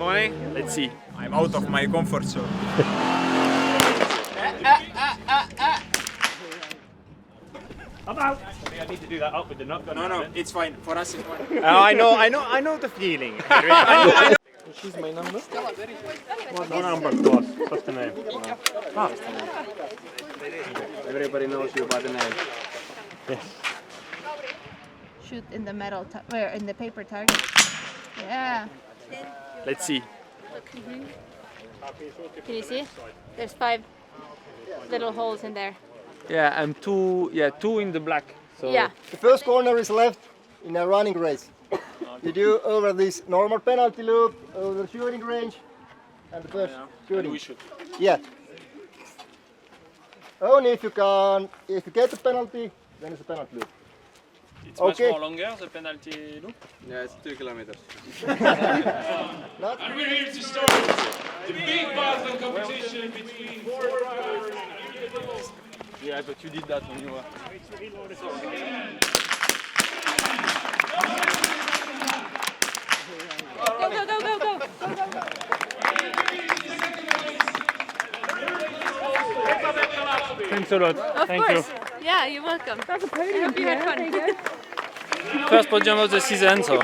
Morning. Let's see. I'm out of my comfort zone. I'm out. I think I need to do that up with the nut gun. No, it's fine. For us, it's fine. I know the feeling. She's my number. What number was? What's the name? Everybody knows you by the name. Yes. Shoot in the metal, where in the paper target. Yeah. Let's see. Can you see? There's 5 little holes in there. Yeah, and two in the black. So Yeah. The first corner is left in a running race. You do over this normal penalty loop, over the shooting range, and the first shooting. we should. Yeah. Only if you get the penalty, then it's a penalty loop. It's Okay. much more longer, the penalty loop. Yeah, it's 2 kilometers. Not And we're here to start the big biathlon competition between 4 drivers and individuals. Yeah, but you did that when you were. Go, go, go, go, go. Thanks a lot. Of Thank course. Yeah, you're welcome. That's a podium. I hope you had fun. First podium of the season, so.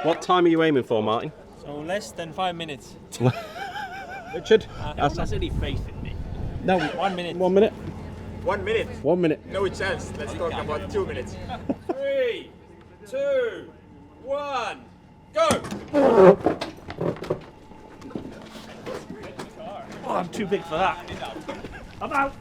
What time are you aiming for, Martin? So less than 5 minutes. Richard? Has any faith in me? No. 1 minute. 1 minute. 1 minute. 1 minute. No chance. Let's talk about 2 minutes. 3, 2, 1, go! Oh, I'm too big for that. I'm out.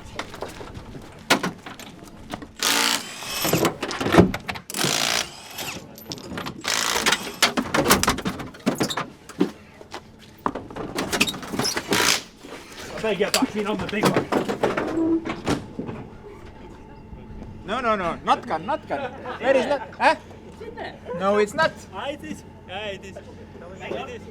I better get back in on the big one. No. Not gun. Where is that? Huh? No, it's not. It is. Yeah, it is. It is.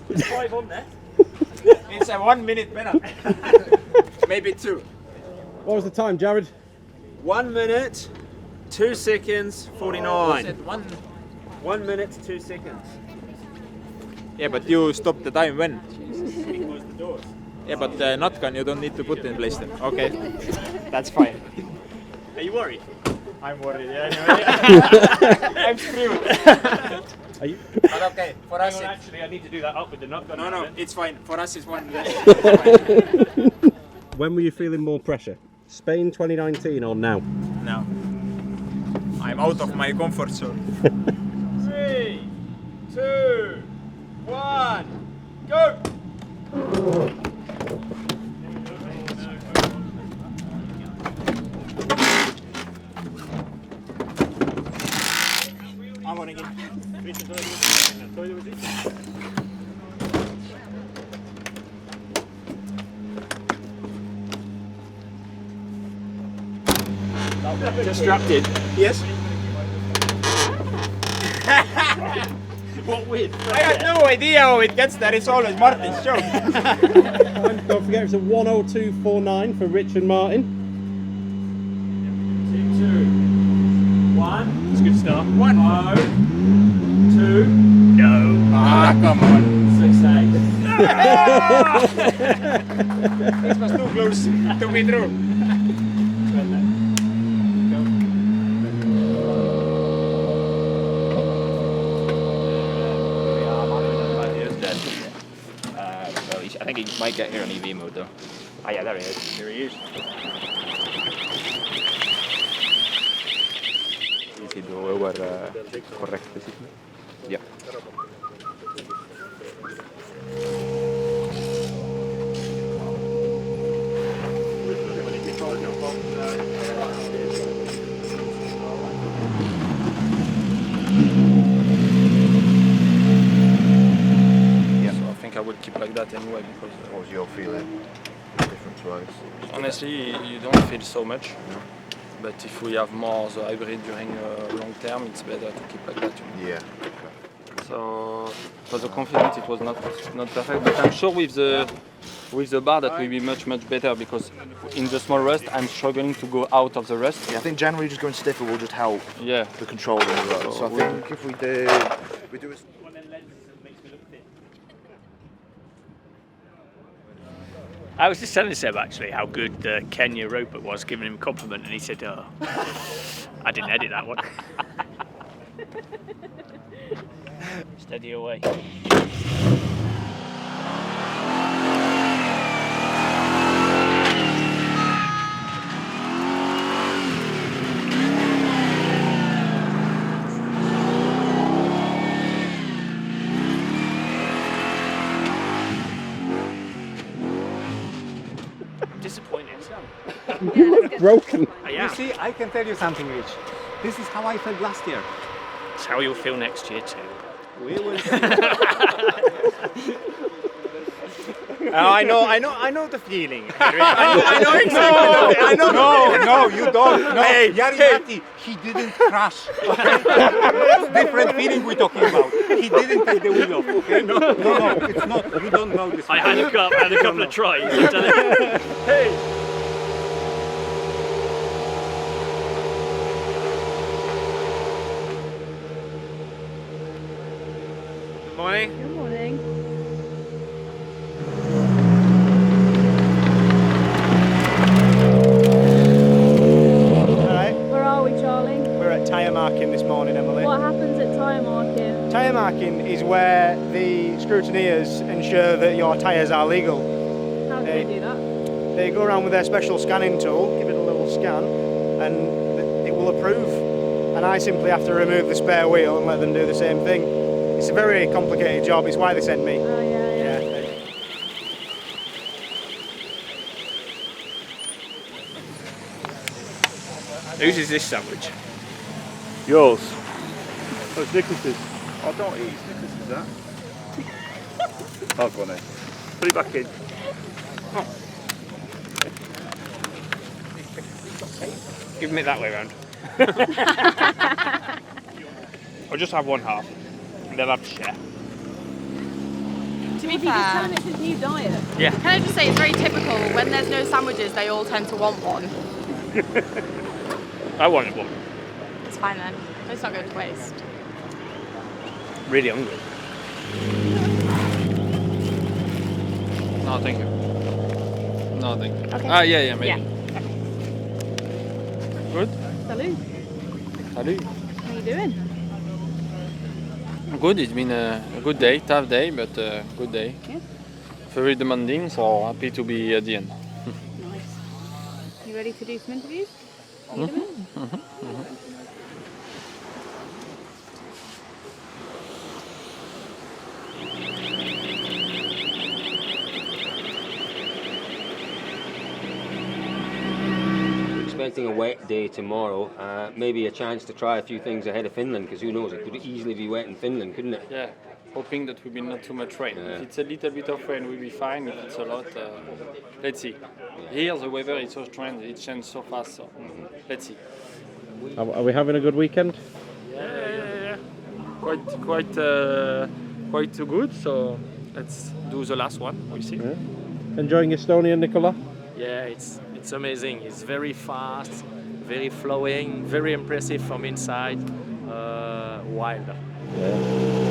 There's 5 on there. It's a 1 minute penalty. Maybe 2. What was the time, Jared? 1 minute, 2 seconds, 49. 1 minute, 2 seconds. Yeah, but you stop the time when? Yeah, but not gun, you don't need to put in place then. Okay, that's fine. Are you worried? I'm worried, yeah, anyway. I'm screwed. Are you? But okay, for us Hang on, actually, I need to do that up with the nut gun. No, it's fine. For us it's 1 minute. When were you feeling more pressure? Spain 2019 or now? Now, I'm out of my comfort zone. 3, 2, 1, go! I'm on again. Distracted. Yes. What with? I had no idea how it gets there. It's always Martin's joke. Don't forget it's a 1:02.49 for Rich and Martin. 2, 1. It's a good start. 1. 2. No. Ah, come on. 6, 8. This was too close to be true. I think he might get here on EV mode though. Ah, yeah, there he is. Here he is. Easy to over correct position. Yeah. So I think I would keep like that anyway because. What was your feeling? Difference-wise? Honestly, you don't feel so much. But if we have more the hybrid during long term, it's better to keep like that. Yeah. So for the confidence, it was not perfect. But I'm sure with the With the bar, that will be much better because in the small rust, I'm struggling to go out of the rust. Yeah, I think generally just going stiffer will just help the control in the road. So I think if we do a... I was just telling Seb actually how good Kenya Roper was, giving him a compliment, and he said, "Oh, I didn't edit that one." Steady away. Disappointed. Broken. You see, I can tell you something, Rich. This is how I felt last year. It's how you'll feel next year too. We will see. I know the feeling. I know exactly. I know. No, you don't. No, Hey, Yari, he didn't crash. Okay? It's different feeling we're talking about. He didn't take the wheel off. Okay? No, it's not. You don't know this. I had a couple of tries. Hey. Morning. Good morning. Alright, Where are we, Charlie? we're at tyre marking this morning, Emily. What happens at tyre marking? Tyre marking is where the scrutineers ensure that your tyres are legal. How do they do that? They go around with their special scanning tool, give it a little scan, and it will approve. And I simply have to remove the spare wheel and let them do the same thing. It's a very complicated job, it's why they sent me. Oh, yeah. Whose is this sandwich? Yours. Oh, it's Nicholas's. I don't eat Snickers, is that? I've got it. Put it back in. Give me it that way round. I'll just have one half, and they'll have to share. To be fair, it's his new diet. Yeah. Can I just say, it's very typical. When there's no sandwiches, they all tend to want one. I wanted one. It's fine then. It's not going to waste. Really hungry. No, thank you. No, thank you. Okay. Yeah, maybe. Yeah. Good? Salut. Salut. How you doing? Good, it's been a good day, tough day, but good day. Yeah. Very demanding, so happy to be at the end. Nice. You ready to do some interviews? You doing? Expecting a wet day tomorrow, maybe a chance to try a few things ahead of Finland, because who knows, it could easily be wet in Finland, couldn't it? Yeah, hoping that will be not too much rain. If it's a little bit of rain, we'll be fine. If it's a lot, let's see. Here the weather is so strange, it changes so fast, so let's see. Are we having a good weekend? Yeah. Quite good, so let's do the last one, we'll see. Yeah. Enjoying Estonia, Nicola? Yeah, it's amazing. It's very fast, very flowing, very impressive from inside, wild. Yeah.